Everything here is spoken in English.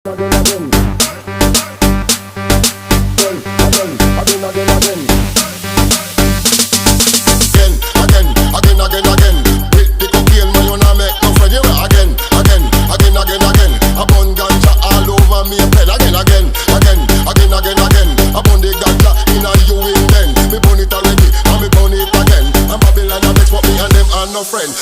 again, again. Again, again, again. Again. With the cocaine, man, you not make no friend. You again. A bun ganja all over me head. Again. A bun the ganja inna you in then. Me bun it already, and me bun it again. And Babylon a vex, but me and them are no friend.